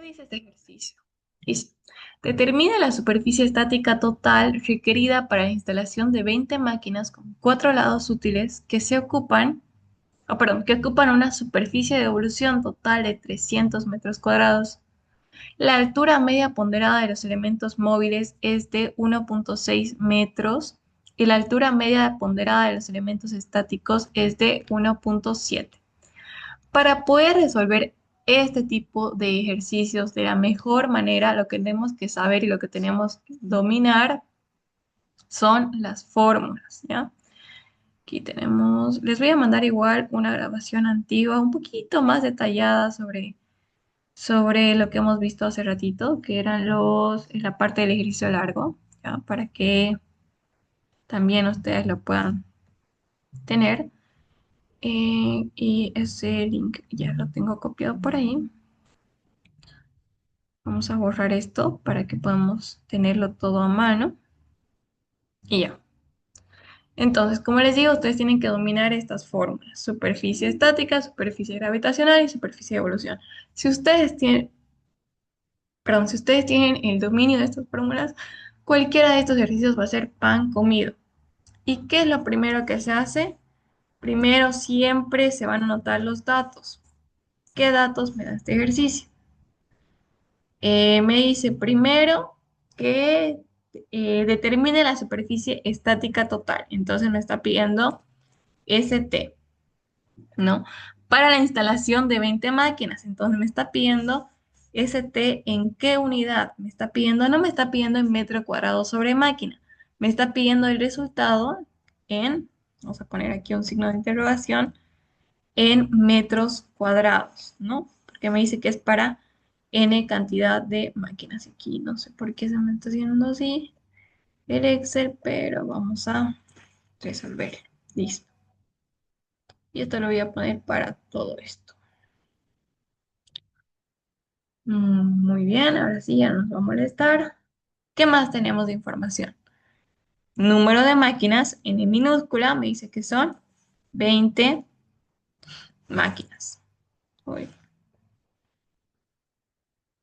¿Qué dice este ejercicio? Dice, determina la superficie estática total requerida para la instalación de 20 máquinas con cuatro lados útiles que ocupan una superficie de evolución total de 300 metros cuadrados. La altura media ponderada de los elementos móviles es de 1,6 metros y la altura media ponderada de los elementos estáticos es de 1,7. Para poder resolver este tipo de ejercicios de la mejor manera, lo que tenemos que saber y lo que tenemos que dominar son las fórmulas, ¿ya? Aquí tenemos, les voy a mandar igual una grabación antigua, un poquito más detallada sobre lo que hemos visto hace ratito, que eran la parte del ejercicio largo, ¿ya? Para que también ustedes lo puedan tener. Y ese link ya lo tengo copiado por ahí. Vamos a borrar esto para que podamos tenerlo todo a mano. Y ya. Entonces, como les digo, ustedes tienen que dominar estas fórmulas. Superficie estática, superficie gravitacional y superficie de evolución. Si ustedes tienen, perdón, si ustedes tienen el dominio de estas fórmulas, cualquiera de estos ejercicios va a ser pan comido. ¿Y qué es lo primero que se hace? Primero siempre se van a anotar los datos. ¿Qué datos me da este ejercicio? Me dice primero que determine la superficie estática total. Entonces me está pidiendo ST, ¿no? Para la instalación de 20 máquinas. Entonces me está pidiendo ST en qué unidad. Me está pidiendo, no me está pidiendo en metro cuadrado sobre máquina. Me está pidiendo el resultado en, vamos a poner aquí un signo de interrogación, en metros cuadrados, ¿no? Porque me dice que es para n cantidad de máquinas. Aquí no sé por qué se me está haciendo así el Excel, pero vamos a resolver. Listo. Y esto lo voy a poner para todo esto. Muy bien, ahora sí ya nos va a molestar. ¿Qué más tenemos de información? Número de máquinas n minúscula me dice que son 20 máquinas. Uy,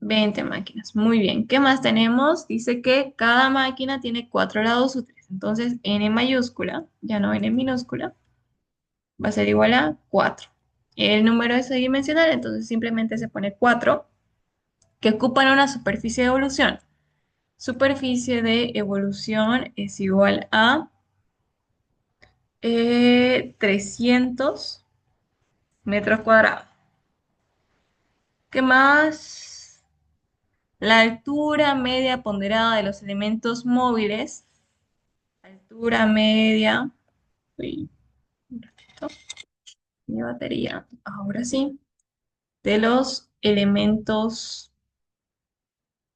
20 máquinas. Muy bien. ¿Qué más tenemos? Dice que cada máquina tiene cuatro lados útiles. Entonces, n mayúscula, ya no n minúscula, va a ser igual a 4. El número es adimensional, entonces simplemente se pone 4, que ocupan una superficie de evolución. Superficie de evolución es igual a 300 metros cuadrados. ¿Qué más? La altura media ponderada de los elementos móviles. Altura media. Uy, un ratito. Mi batería. Ahora sí. De los elementos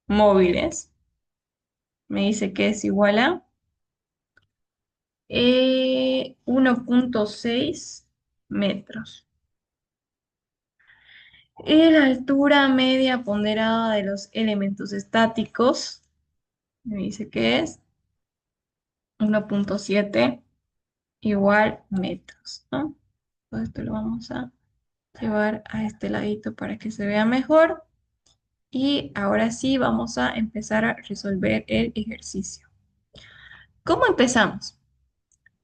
móviles. Me dice que es igual a 1,6 metros. Y la altura media ponderada de los elementos estáticos. Me dice que es 1,7 igual metros, ¿no? Todo esto lo vamos a llevar a este ladito para que se vea mejor. Y ahora sí vamos a empezar a resolver el ejercicio. ¿Cómo empezamos?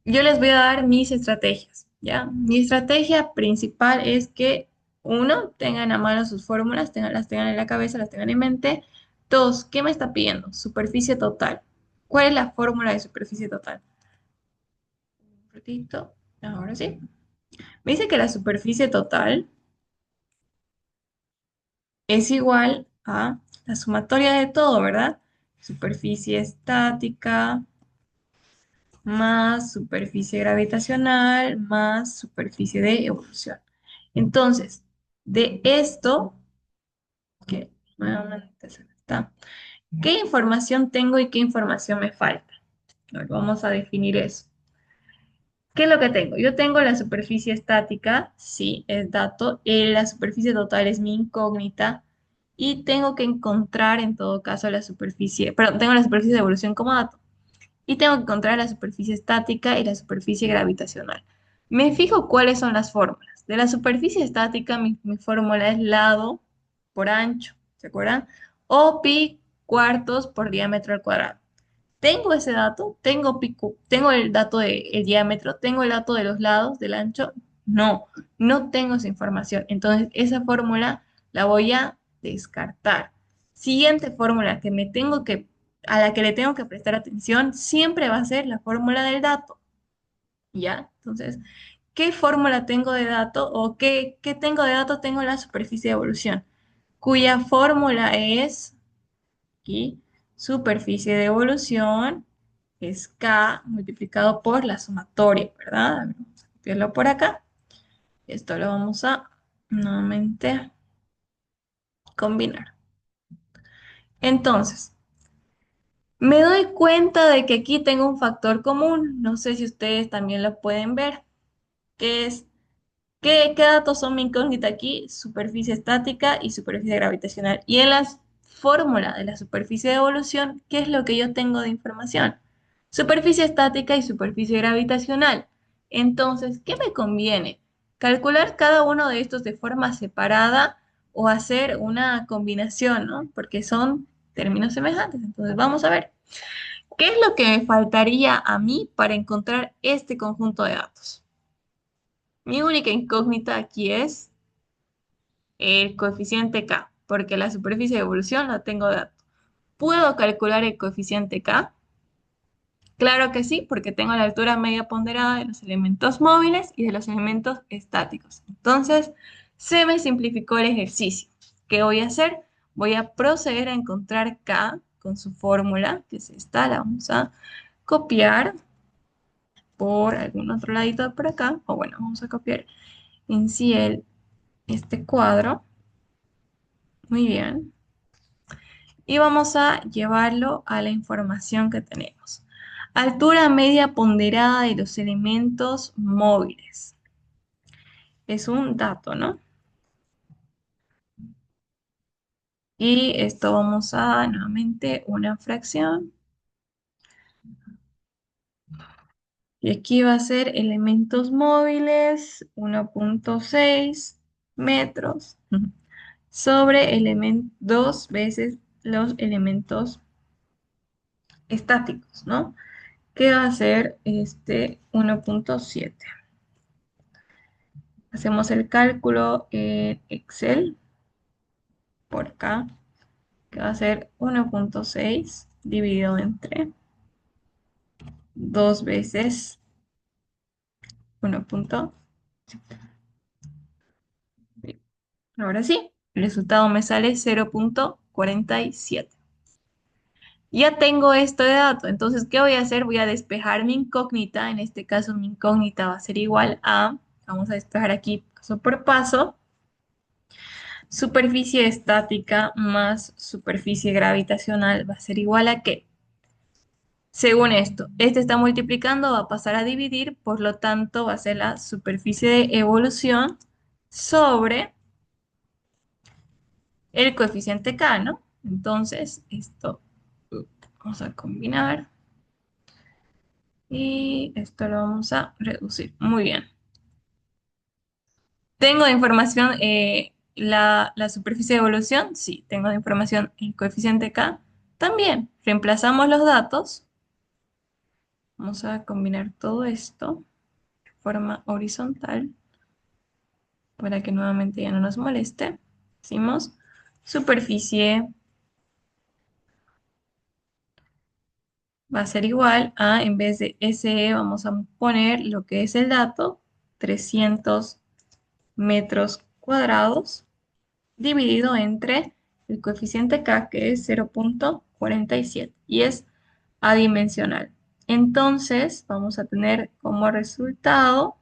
Yo les voy a dar mis estrategias, ¿ya? Mi estrategia principal es que, uno, tengan a mano sus fórmulas, las tengan en la cabeza, las tengan en mente. Dos, ¿qué me está pidiendo? Superficie total. ¿Cuál es la fórmula de superficie total? Un ratito, ahora sí. Me dice que la superficie total es igual a la sumatoria de todo, ¿verdad? Superficie estática más superficie gravitacional más superficie de evolución. Entonces, de esto, que nuevamente se me está, ¿qué información tengo y qué información me falta? A ver, vamos a definir eso. ¿Qué es lo que tengo? Yo tengo la superficie estática, sí, es dato. La superficie total es mi incógnita. Y tengo que encontrar en todo caso la superficie, perdón, tengo la superficie de evolución como dato. Y tengo que encontrar la superficie estática y la superficie gravitacional. Me fijo cuáles son las fórmulas. De la superficie estática, mi fórmula es lado por ancho. ¿se acuerdan? O pi cuartos por diámetro al cuadrado. ¿Tengo ese dato? ¿Tengo pico? ¿Tengo el dato del diámetro? ¿Tengo el dato de los lados, del ancho? No, no tengo esa información. Entonces, esa fórmula la voy a descartar. Siguiente fórmula a la que le tengo que prestar atención siempre va a ser la fórmula del dato. ¿Ya? Entonces, ¿qué fórmula tengo de dato o qué tengo de dato? Tengo la superficie de evolución, cuya fórmula es aquí, superficie de evolución es K multiplicado por la sumatoria, ¿verdad? A ver, vamos a copiarlo por acá. Esto lo vamos a nuevamente combinar. Entonces, me doy cuenta de que aquí tengo un factor común. No sé si ustedes también lo pueden ver, que es ¿qué datos son mi incógnita aquí? Superficie estática y superficie gravitacional. Y en la fórmula de la superficie de evolución, ¿qué es lo que yo tengo de información? Superficie estática y superficie gravitacional. Entonces, ¿qué me conviene? ¿Calcular cada uno de estos de forma separada o hacer una combinación, ¿no? Porque son términos semejantes. Entonces, vamos a ver. ¿Qué es lo que me faltaría a mí para encontrar este conjunto de datos? Mi única incógnita aquí es el coeficiente K, porque la superficie de evolución la tengo de dato. ¿Puedo calcular el coeficiente K? Claro que sí, porque tengo la altura media ponderada de los elementos móviles y de los elementos estáticos. Entonces, se me simplificó el ejercicio. ¿Qué voy a hacer? Voy a proceder a encontrar K con su fórmula, que es esta, la vamos a copiar por algún otro ladito por acá, o bueno, vamos a copiar en sí este cuadro. Muy bien. Y vamos a llevarlo a la información que tenemos. Altura media ponderada de los elementos móviles. Es un dato, ¿no? Y esto vamos a, nuevamente, una fracción. Y aquí va a ser elementos móviles, 1,6 metros, sobre dos veces los elementos estáticos, ¿no? Que va a ser 1,7. Hacemos el cálculo en Excel por K, que va a ser 1,6 dividido entre 2 veces 1. Ahora sí, el resultado me sale 0,47. Ya tengo esto de dato, entonces, ¿qué voy a hacer? Voy a despejar mi incógnita. En este caso, mi incógnita va a ser igual a, vamos a despejar aquí paso por paso, superficie estática más superficie gravitacional va a ser igual a ¿qué? Según esto, este está multiplicando, va a pasar a dividir, por lo tanto va a ser la superficie de evolución sobre el coeficiente K, ¿no? Entonces, esto vamos a combinar y esto lo vamos a reducir. Muy bien. ¿Tengo de información la superficie de evolución? Sí. ¿Tengo de información el coeficiente K? También. Reemplazamos los datos. Vamos a combinar todo esto de forma horizontal para que nuevamente ya no nos moleste. Decimos superficie va a ser igual a, en vez de SE, vamos a poner lo que es el dato, 300 metros cuadrados, dividido entre el coeficiente K, que es 0,47, y es adimensional. Entonces, vamos a tener como resultado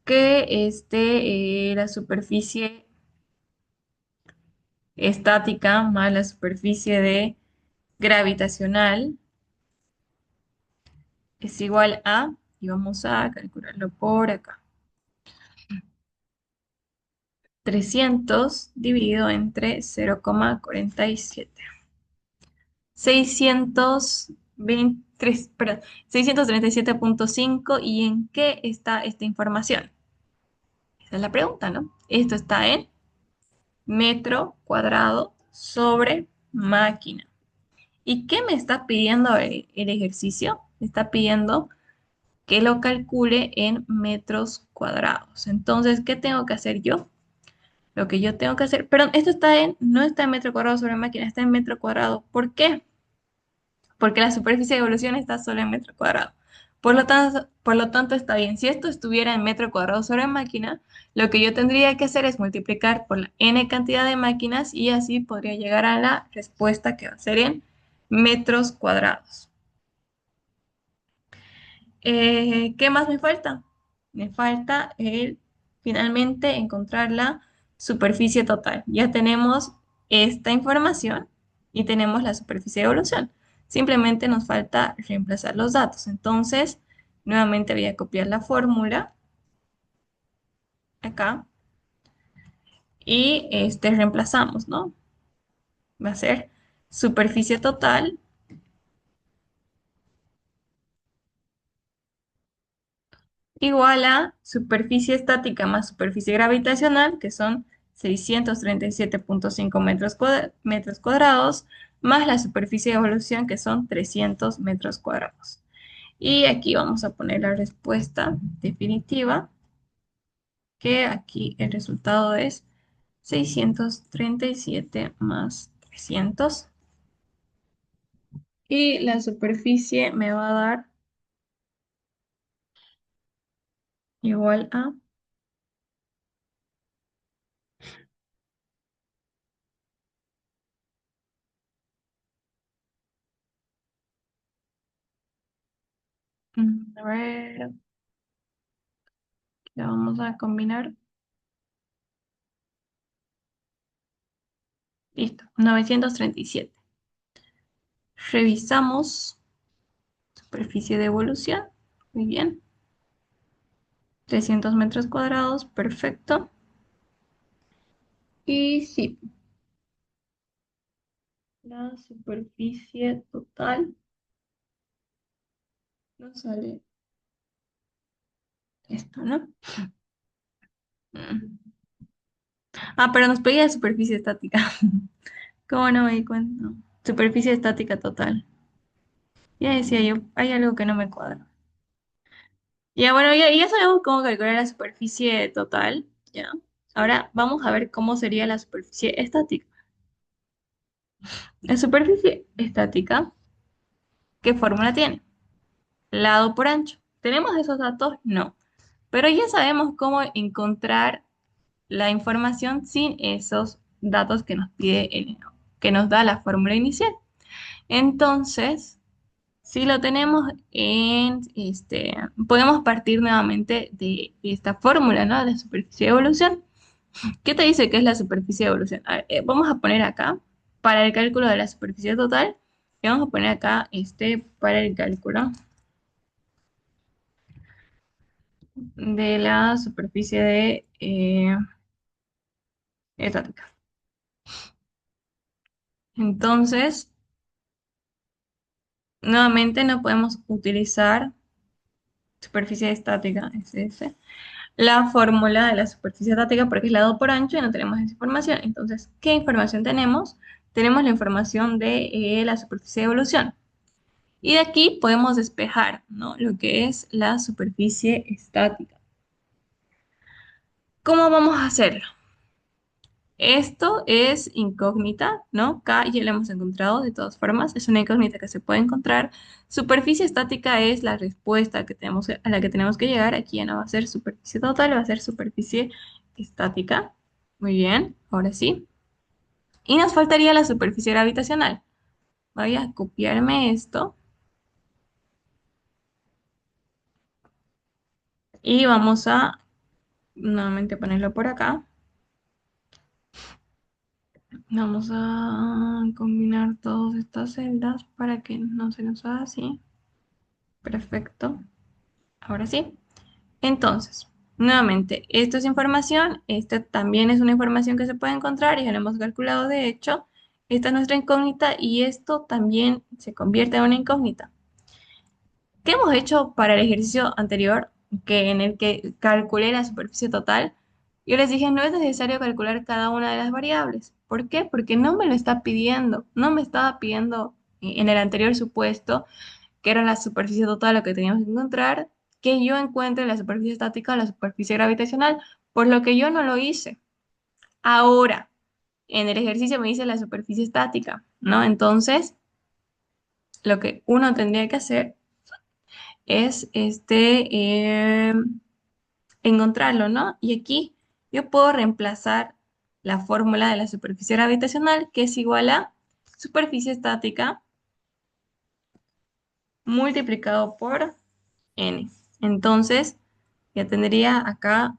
que la superficie estática más la superficie de gravitacional es igual a, y vamos a calcularlo por acá, 300 dividido entre 0,47. 623, perdón, 637,5. ¿Y en qué está esta información? Esa es la pregunta, ¿no? Esto está en metro cuadrado sobre máquina. ¿Y qué me está pidiendo el ejercicio? Me está pidiendo que lo calcule en metros cuadrados. Entonces, ¿qué tengo que hacer yo? Lo que yo tengo que hacer, perdón, esto no está en metro cuadrado sobre máquina, está en metro cuadrado. ¿Por qué? Porque la superficie de evolución está solo en metro cuadrado. Por lo tanto, está bien. Si esto estuviera en metro cuadrado sobre máquina, lo que yo tendría que hacer es multiplicar por la n cantidad de máquinas y así podría llegar a la respuesta que va a ser en metros cuadrados. ¿Qué más me falta? Me falta finalmente encontrar la superficie total. Ya tenemos esta información y tenemos la superficie de evolución. Simplemente nos falta reemplazar los datos. Entonces, nuevamente voy a copiar la fórmula acá y reemplazamos, ¿no? Va a ser superficie total igual a superficie estática más superficie gravitacional, que son 637,5 metros cuadrados, más la superficie de evolución, que son 300 metros cuadrados. Y aquí vamos a poner la respuesta definitiva, que aquí el resultado es 637 más 300. Y la superficie me va a dar igual a a ver, la vamos a combinar. Listo, 937. Revisamos superficie de evolución. Muy bien. 300 metros cuadrados, perfecto. Y sí, la superficie total nos sale esto, ¿no? Mm. Ah, pero nos pedía superficie estática. ¿Cómo no me di cuenta? No. Superficie estática total. Ya decía yo, hay algo que no me cuadra. Ya, bueno, ya sabemos cómo calcular la superficie total, ¿ya? Ahora vamos a ver cómo sería la superficie estática. La superficie estática, ¿qué fórmula tiene? Lado por ancho. ¿Tenemos esos datos? No. Pero ya sabemos cómo encontrar la información sin esos datos que nos pide que nos da la fórmula inicial. Entonces, si lo tenemos podemos partir nuevamente de esta fórmula, ¿no? De superficie de evolución. ¿Qué te dice que es la superficie de evolución? A ver, vamos a poner acá, para el cálculo de la superficie total, y vamos a poner acá, para el cálculo de la superficie de estática. Entonces, nuevamente no podemos utilizar superficie estática, SS, la fórmula de la superficie estática porque es lado por ancho y no tenemos esa información. Entonces, ¿qué información tenemos? Tenemos la información de la superficie de evolución. Y de aquí podemos despejar, ¿no? Lo que es la superficie estática. ¿Cómo vamos a hacerlo? Esto es incógnita, ¿no? K ya lo hemos encontrado de todas formas, es una incógnita que se puede encontrar. Superficie estática es la respuesta que tenemos, a la que tenemos que llegar. Aquí ya no va a ser superficie total, va a ser superficie estática. Muy bien, ahora sí. Y nos faltaría la superficie gravitacional. Voy a copiarme esto y vamos a nuevamente ponerlo por acá. Vamos a combinar todas estas celdas para que no se nos haga así. Perfecto. Ahora sí. Entonces, nuevamente, esto es información. Esta también es una información que se puede encontrar y ya lo hemos calculado de hecho. Esta es nuestra incógnita y esto también se convierte en una incógnita. ¿Qué hemos hecho para el ejercicio anterior, en el que calculé la superficie total? Yo les dije, no es necesario calcular cada una de las variables. ¿Por qué? Porque no me lo está pidiendo. No me estaba pidiendo en el anterior supuesto, que era la superficie total, lo que teníamos que encontrar, que yo encuentre la superficie estática o la superficie gravitacional, por lo que yo no lo hice. Ahora, en el ejercicio me dice la superficie estática, ¿no? Entonces, lo que uno tendría que hacer es encontrarlo, ¿no? Y aquí yo puedo reemplazar la fórmula de la superficie gravitacional, que es igual a superficie estática multiplicado por n. Entonces, ya tendría acá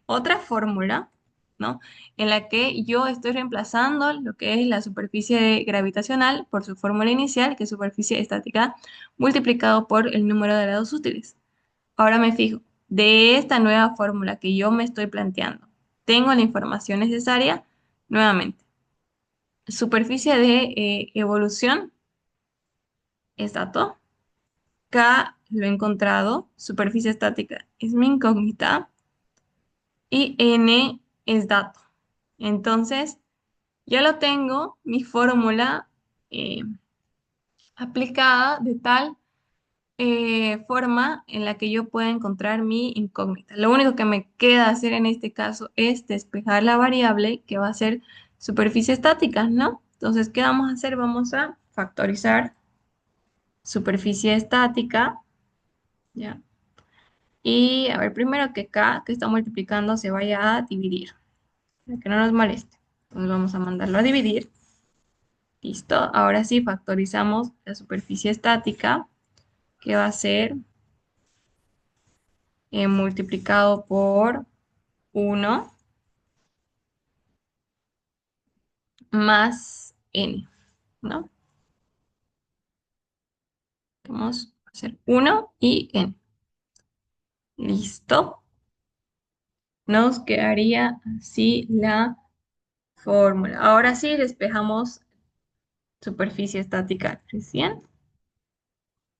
otra fórmula, ¿no? En la que yo estoy reemplazando lo que es la superficie gravitacional por su fórmula inicial, que es superficie estática, multiplicado por el número de lados útiles. Ahora me fijo, de esta nueva fórmula que yo me estoy planteando, tengo la información necesaria, nuevamente, superficie de evolución es dato, K lo he encontrado, superficie estática es mi incógnita y N es dato. Entonces, ya lo tengo, mi fórmula eh, aplicada de tal forma en la que yo pueda encontrar mi incógnita. Lo único que me queda hacer en este caso es despejar la variable que va a ser superficie estática, ¿no? Entonces, ¿qué vamos a hacer? Vamos a factorizar superficie estática, ¿ya? Y a ver, primero que K, que está multiplicando, se vaya a dividir, para que no nos moleste. Entonces vamos a mandarlo a dividir. Listo. Ahora sí, factorizamos la superficie estática, que va a ser multiplicado por 1 más n, ¿no? Vamos a hacer 1 y n. Listo. Nos quedaría así la fórmula. Ahora sí, despejamos superficie estática recién,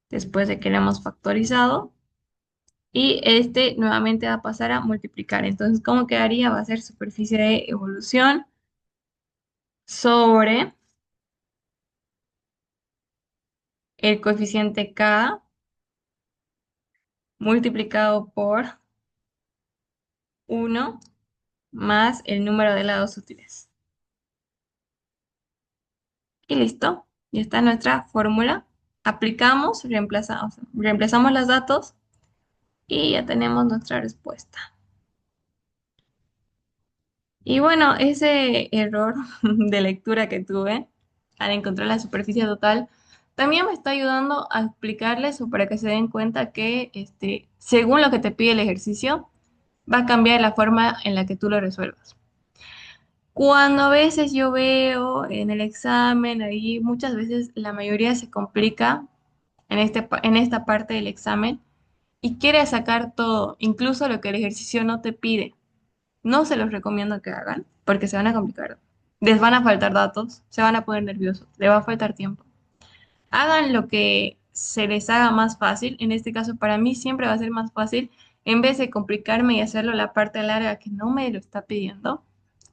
después de que la hemos factorizado. Y este nuevamente va a pasar a multiplicar. Entonces, ¿cómo quedaría? Va a ser superficie de evolución sobre el coeficiente K multiplicado por 1 más el número de lados útiles. Y listo, ya está nuestra fórmula. Aplicamos, reemplazamos los datos y ya tenemos nuestra respuesta. Y bueno, ese error de lectura que tuve al encontrar la superficie total también me está ayudando a explicarles o para que se den cuenta que según lo que te pide el ejercicio, va a cambiar la forma en la que tú lo resuelvas. Cuando a veces yo veo en el examen, ahí muchas veces la mayoría se complica en esta parte del examen y quiere sacar todo, incluso lo que el ejercicio no te pide. No se los recomiendo que hagan porque se van a complicar. Les van a faltar datos, se van a poner nerviosos, les va a faltar tiempo. Hagan lo que se les haga más fácil. En este caso, para mí siempre va a ser más fácil, en vez de complicarme y hacerlo la parte larga que no me lo está pidiendo,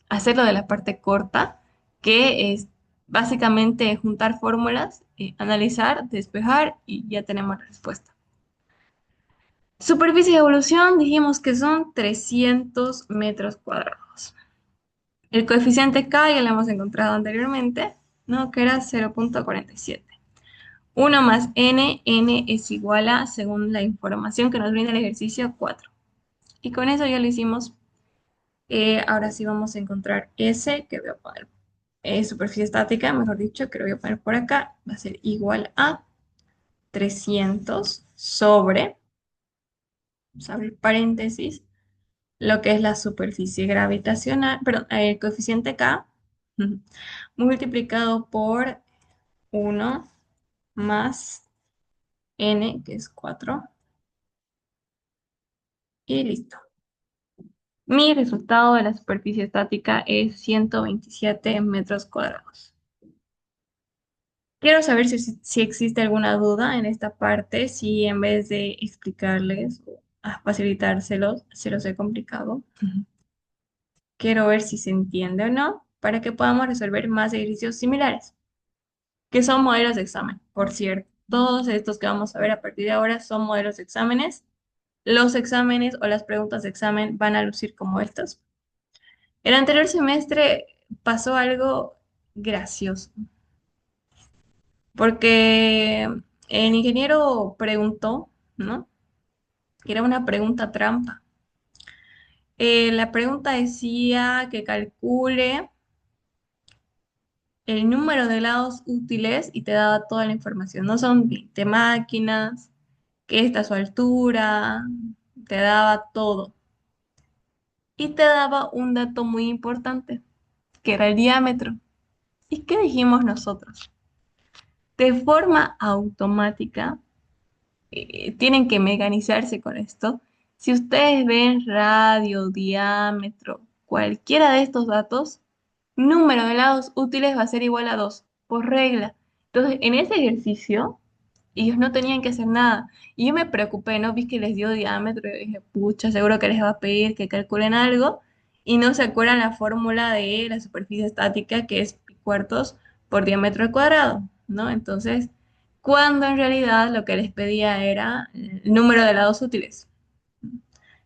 hacerlo de la parte corta, que es básicamente juntar fórmulas, analizar, despejar y ya tenemos la respuesta. Superficie de evolución dijimos que son 300 metros cuadrados. El coeficiente K ya lo hemos encontrado anteriormente, ¿no? Que era 0,47. 1 más n es igual a, según la información que nos brinda el ejercicio, 4. Y con eso ya lo hicimos. Ahora sí vamos a encontrar S, que voy a poner superficie estática, mejor dicho, que lo voy a poner por acá. Va a ser igual a 300 sobre, vamos a abrir paréntesis, lo que es la superficie gravitacional, perdón, el coeficiente K, multiplicado por 1 más n, que es 4, y listo. Mi resultado de la superficie estática es 127 metros cuadrados. Quiero saber si existe alguna duda en esta parte, si en vez de explicarles o a facilitárselos, se los he complicado. Quiero ver si se entiende o no, para que podamos resolver más ejercicios similares, que son modelos de examen. Por cierto, todos estos que vamos a ver a partir de ahora son modelos de exámenes. Los exámenes o las preguntas de examen van a lucir como estas. El anterior semestre pasó algo gracioso, porque el ingeniero preguntó, ¿no? Que era una pregunta trampa. La pregunta decía que calcule el número de lados útiles y te daba toda la información. No son 20 máquinas, que esta es su altura, te daba todo. Y te daba un dato muy importante, que era el diámetro. ¿Y qué dijimos nosotros? De forma automática, tienen que mecanizarse con esto. Si ustedes ven radio, diámetro, cualquiera de estos datos, número de lados útiles va a ser igual a 2 por regla. Entonces, en ese ejercicio, ellos no tenían que hacer nada. Y yo me preocupé, ¿no? Vi que les dio diámetro y dije, pucha, seguro que les va a pedir que calculen algo. Y no se acuerdan la fórmula de la superficie estática, que es pi cuartos por diámetro al cuadrado, ¿no? Entonces, cuando en realidad lo que les pedía era el número de lados útiles.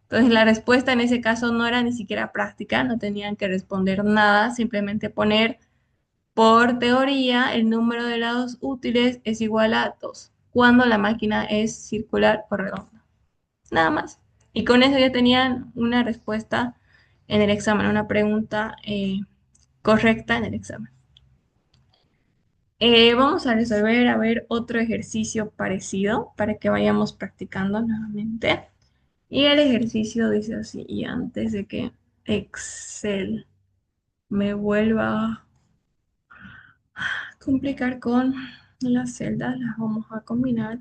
Entonces, la respuesta en ese caso no era ni siquiera práctica, no tenían que responder nada, simplemente poner por teoría el número de lados útiles es igual a 2 cuando la máquina es circular o redonda. Nada más. Y con eso ya tenían una respuesta en el examen, una pregunta correcta en el examen. Vamos a resolver, a ver, otro ejercicio parecido para que vayamos practicando nuevamente. Y el ejercicio dice así, y antes de que Excel me vuelva a complicar con las celdas, las vamos a combinar.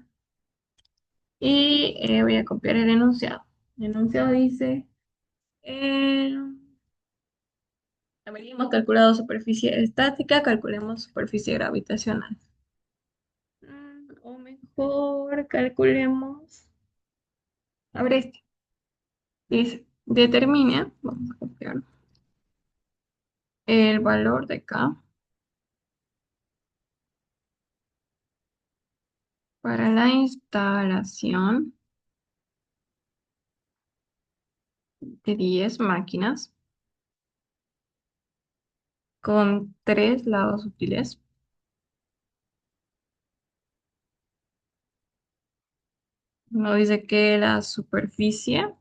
Y voy a copiar el enunciado. El enunciado dice, eh, hemos calculado superficie estática, calculemos superficie gravitacional. O mejor, calculemos. A ver este. Dice, determine, vamos a copiar, el valor de K para la instalación de 10 máquinas con 3 lados útiles. Nos dice que la superficie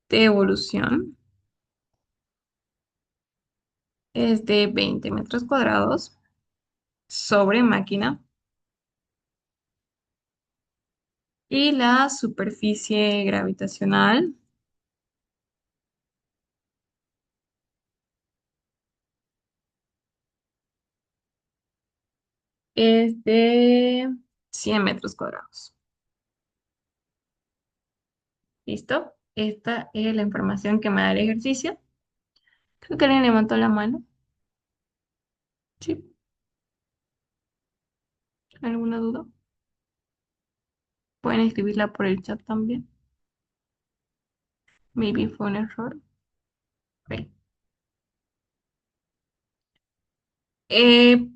de evolución es de 20 metros cuadrados sobre máquina y la superficie gravitacional es de 100 metros cuadrados. ¿Listo? Esta es la información que me da el ejercicio. Creo que alguien levantó la mano. ¿Sí? ¿Alguna duda? Pueden escribirla por el chat también. Maybe fue un error. Ok.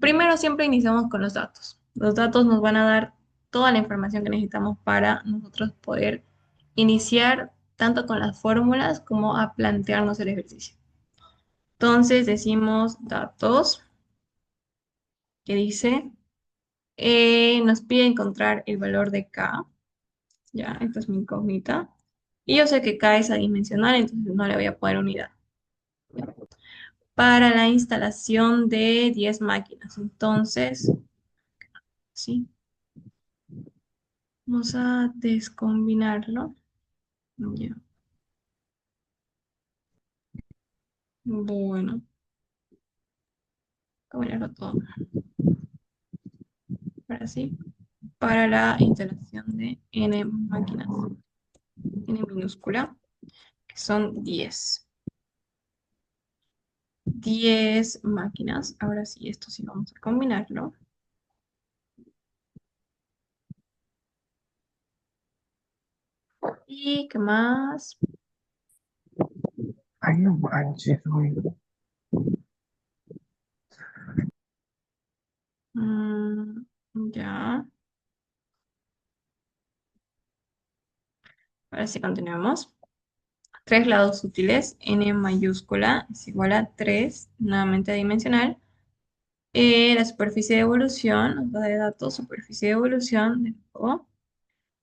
Primero siempre iniciamos con los datos. Los datos nos van a dar toda la información que necesitamos para nosotros poder iniciar tanto con las fórmulas como a plantearnos el ejercicio. Entonces decimos datos, que dice, nos pide encontrar el valor de K. Ya, esta es mi incógnita. Y yo sé que K es adimensional, entonces no le voy a poner unidad. Para la instalación de 10 máquinas. Entonces, sí, vamos a descombinarlo. Ya. Bueno, combinarlo todo. Ahora sí. Para la instalación de N máquinas. N minúscula, que son 10. 10 máquinas. Ahora sí, esto sí vamos a combinarlo. ¿Y qué más? Ay, no manches, güey. Mm, ya. Ahora sí continuamos. Tres lados útiles, n mayúscula es igual a 3 nuevamente dimensional. La superficie de evolución, nos da de datos, superficie de evolución, de nuevo,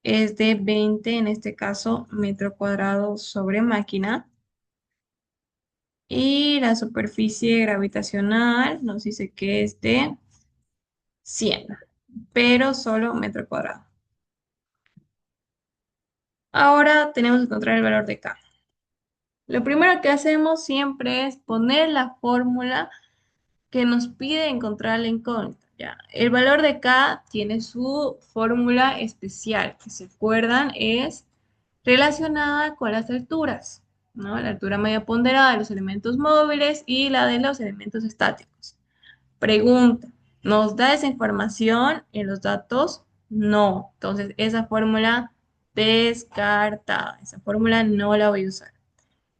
es de 20, en este caso, metro cuadrado sobre máquina. Y la superficie gravitacional nos dice que es de 100, pero solo metro cuadrado. Ahora tenemos que encontrar el valor de K. Lo primero que hacemos siempre es poner la fórmula que nos pide encontrar la incógnita. Ya. El valor de K tiene su fórmula especial, que se acuerdan es relacionada con las alturas, ¿no? La altura media ponderada de los elementos móviles y la de los elementos estáticos. Pregunta, ¿nos da esa información en los datos? No. Entonces, esa fórmula descartada. Esa fórmula no la voy a usar.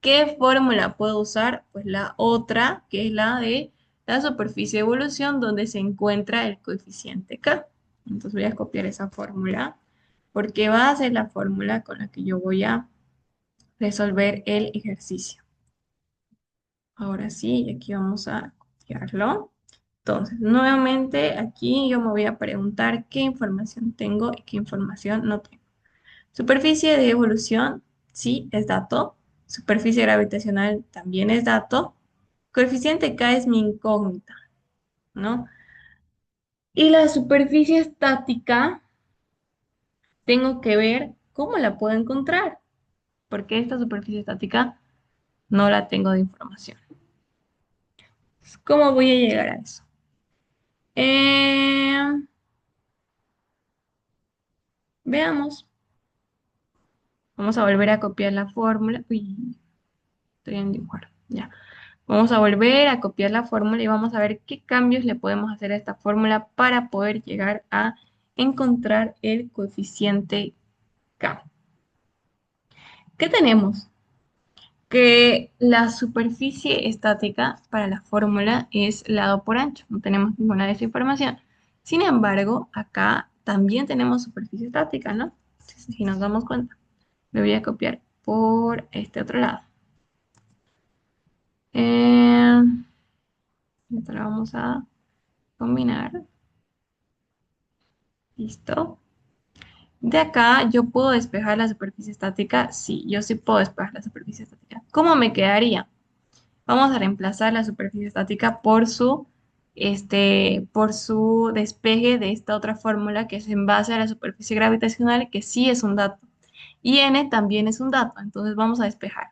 ¿Qué fórmula puedo usar? Pues la otra, que es la de la superficie de evolución, donde se encuentra el coeficiente K. Entonces voy a copiar esa fórmula, porque va a ser la fórmula con la que yo voy a resolver el ejercicio. Ahora sí, aquí vamos a copiarlo. Entonces, nuevamente aquí yo me voy a preguntar qué información tengo y qué información no tengo. Superficie de evolución, sí, es dato. Superficie gravitacional también es dato. Coeficiente K es mi incógnita, ¿no? Y la superficie estática, tengo que ver cómo la puedo encontrar, porque esta superficie estática no la tengo de información. ¿Cómo voy a llegar a eso? Eh, veamos. Vamos a volver a copiar la fórmula. Uy, estoy en dibujar. Ya. Vamos a volver a copiar la fórmula y vamos a ver qué cambios le podemos hacer a esta fórmula para poder llegar a encontrar el coeficiente K. ¿Qué tenemos? Que la superficie estática para la fórmula es lado por ancho. No tenemos ninguna de esa información. Sin embargo, acá también tenemos superficie estática, ¿no? Si nos damos cuenta, me voy a copiar por este otro lado. Eh, Esto lo vamos a combinar. Listo. De acá, ¿yo puedo despejar la superficie estática? Sí, yo sí puedo despejar la superficie estática. ¿Cómo me quedaría? Vamos a reemplazar la superficie estática por su despeje de esta otra fórmula que es en base a la superficie gravitacional, que sí es un dato. Y n también es un dato, entonces vamos a despejar.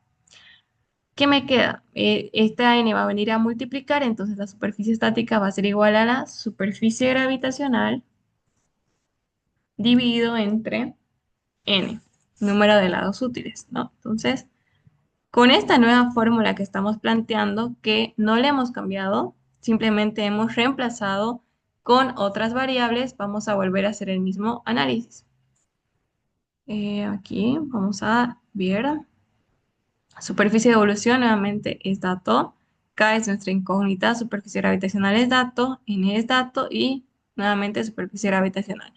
¿Qué me queda? Esta n va a venir a multiplicar, entonces la superficie estática va a ser igual a la superficie gravitacional dividido entre n, número de lados útiles, ¿no? Entonces, con esta nueva fórmula que estamos planteando, que no le hemos cambiado, simplemente hemos reemplazado con otras variables, vamos a volver a hacer el mismo análisis. Aquí vamos a ver, superficie de evolución nuevamente es dato, K es nuestra incógnita, superficie gravitacional es dato, N es dato y nuevamente superficie gravitacional.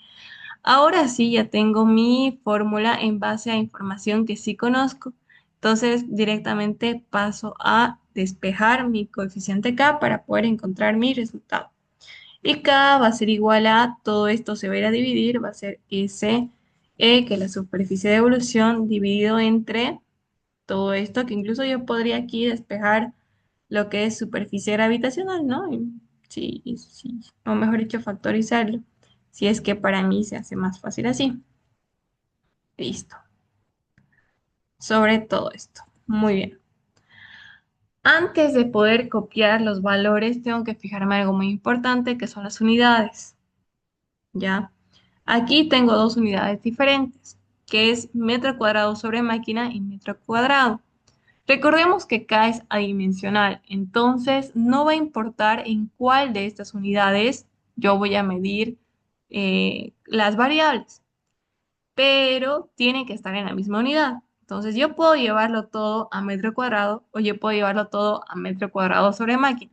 Ahora sí, ya tengo mi fórmula en base a información que sí conozco. Entonces, directamente paso a despejar mi coeficiente K para poder encontrar mi resultado. Y K va a ser igual a, todo esto se va a ir a dividir, va a ser S, que es la superficie de evolución, dividido entre todo esto, que incluso yo podría aquí despejar lo que es superficie gravitacional, ¿no? Sí, sí, o mejor dicho, factorizarlo, si es que para mí se hace más fácil así. Listo. Sobre todo esto. Muy bien. Antes de poder copiar los valores, tengo que fijarme algo muy importante, que son las unidades. ¿Ya? Aquí tengo dos unidades diferentes, que es metro cuadrado sobre máquina y metro cuadrado. Recordemos que K es adimensional, entonces no va a importar en cuál de estas unidades yo voy a medir las variables. pero tiene que estar en la misma unidad. Entonces yo puedo llevarlo todo a metro cuadrado o yo puedo llevarlo todo a metro cuadrado sobre máquina.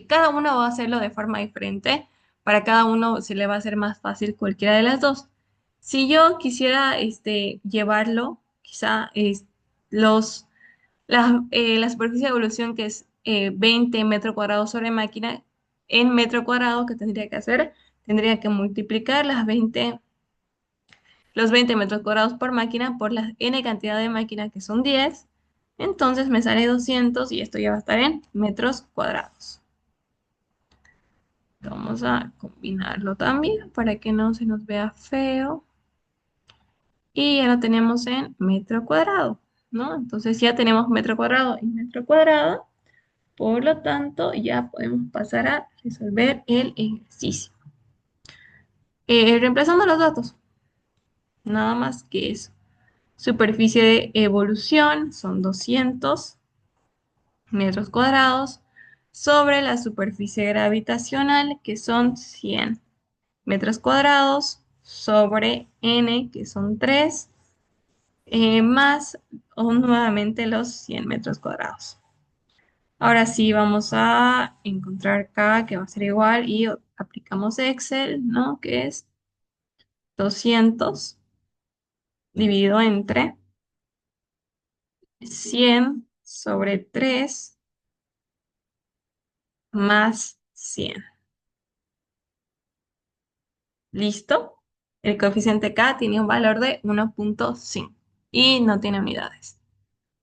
Cada uno va a hacerlo de forma diferente. Para cada uno se le va a hacer más fácil cualquiera de las dos. Si yo quisiera llevarlo, quizá los, la superficie de evolución que es 20 metros cuadrados sobre máquina, en metro cuadrado, ¿qué tendría que hacer? Tendría que multiplicar los 20 metros cuadrados por máquina por la n cantidad de máquina que son 10. Entonces me sale 200 y esto ya va a estar en metros cuadrados. Vamos a combinarlo también para que no se nos vea feo. Y ya lo tenemos en metro cuadrado, ¿no? Entonces ya tenemos metro cuadrado y metro cuadrado. Por lo tanto, ya podemos pasar a resolver el ejercicio. Reemplazando los datos, nada más que eso. Superficie de evolución son 200 metros cuadrados sobre la superficie gravitacional, que son 100 metros cuadrados sobre n, que son 3, más o nuevamente los 100 metros cuadrados. Ahora sí vamos a encontrar K, que va a ser igual, y aplicamos Excel, ¿no? Que es 200 dividido entre 100 sobre 3 más 100. ¿Listo? El coeficiente K tiene un valor de 1,5 y no tiene unidades.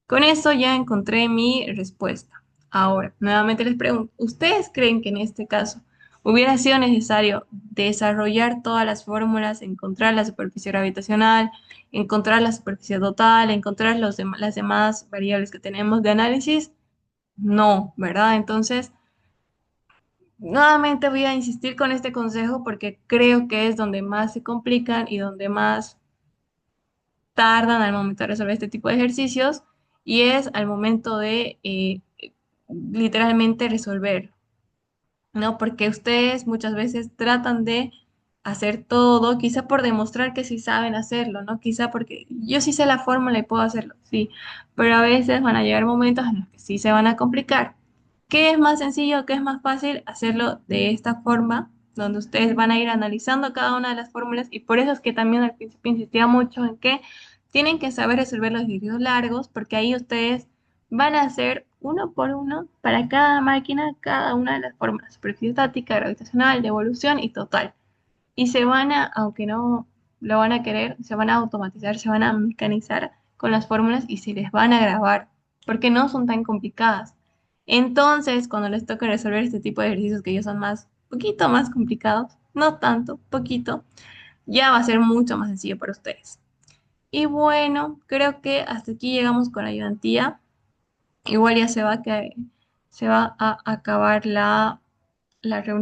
Con eso ya encontré mi respuesta. Ahora, nuevamente les pregunto, ¿ustedes creen que en este caso hubiera sido necesario desarrollar todas las fórmulas, encontrar la superficie gravitacional, encontrar la superficie total, encontrar las demás variables que tenemos de análisis? No, ¿verdad? Entonces, nuevamente voy a insistir con este consejo porque creo que es donde más se complican y donde más tardan al momento de resolver este tipo de ejercicios y es al momento de literalmente resolver, ¿no? Porque ustedes muchas veces tratan de hacer todo, quizá por demostrar que sí saben hacerlo, ¿no? Quizá porque yo sí sé la fórmula y puedo hacerlo, sí, pero a veces van a llegar momentos en los que sí se van a complicar. ¿Qué es más sencillo, qué es más fácil? Hacerlo de esta forma, donde ustedes van a ir analizando cada una de las fórmulas y por eso es que también al principio insistía mucho en que tienen que saber resolver los ejercicios largos, porque ahí ustedes van a hacer uno por uno para cada máquina, cada una de las fórmulas, superficie estática, gravitacional, de evolución y total. Y se van a, aunque no lo van a querer, se van a automatizar, se van a mecanizar con las fórmulas y se les van a grabar, porque no son tan complicadas. Entonces, cuando les toque resolver este tipo de ejercicios que ellos son más, poquito más complicados, no tanto, poquito, ya va a ser mucho más sencillo para ustedes. Y bueno, creo que hasta aquí llegamos con la ayudantía. Igual ya se va a acabar la reunión.